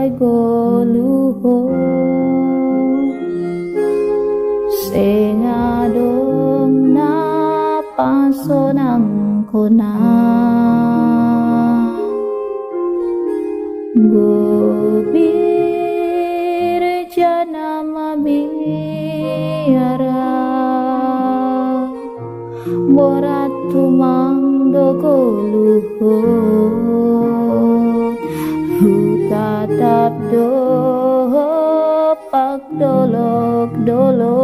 away goluhon sing adong napasonang kona gobir janama biara borat tumang dogoluhon hutatap do pak dolok dolok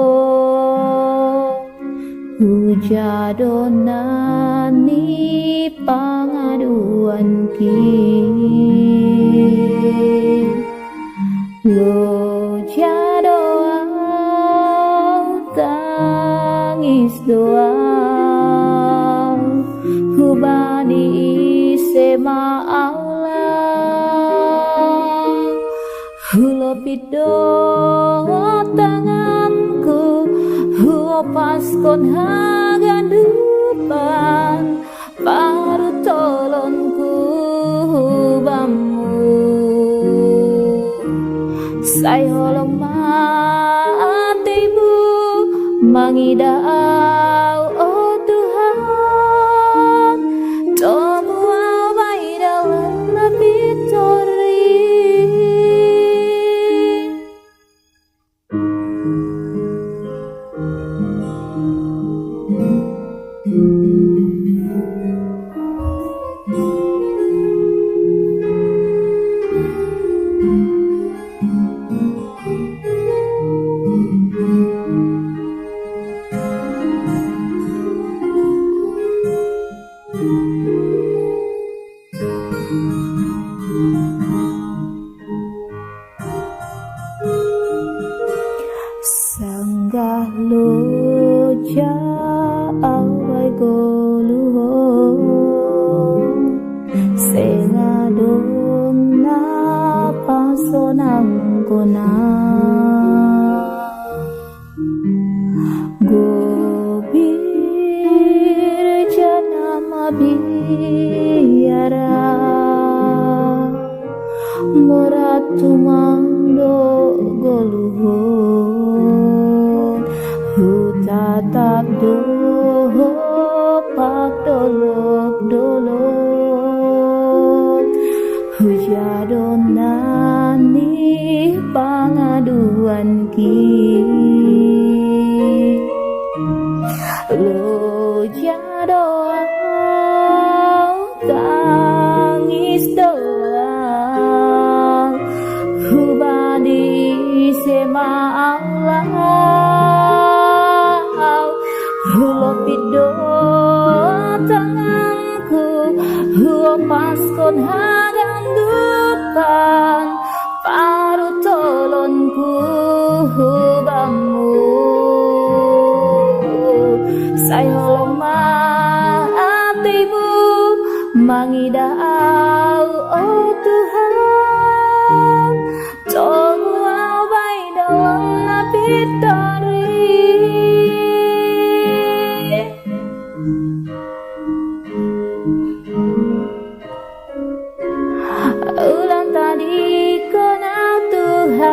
hujadonani pangaduan ki lo jadoa tangis doa hubani sema Allah hulopido tanganku huopaskon hagan depan paru tolonku bamu say holong matimu mangidau oh Tuhan tomu awai dalam labitori sanggah loja awai goluhon sing adong napasonang kona gobir janama biara morat tumando goluhon hutatap doho pak dolok dolok hujadonani pangaduan ki lo jadoa tangis doa hubani sema Allah hulopido tanganku huopaskon hagang depan paru tolonku hubamu say holong matimu mangidau oh Tuhan tomu awai dalam labitori ulang tadi kenal Tuhan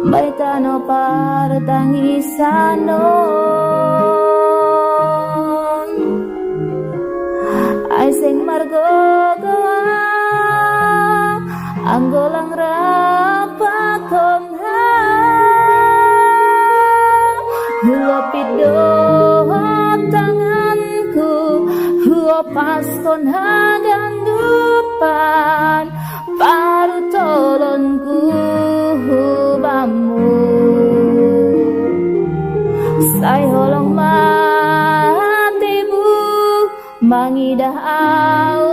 baitano partangisanon ay sing margo gawa anggolang rapakon ha hulopido tanganku huopaskon hagan depan paru tolonku hubamu say holong matimu mangidau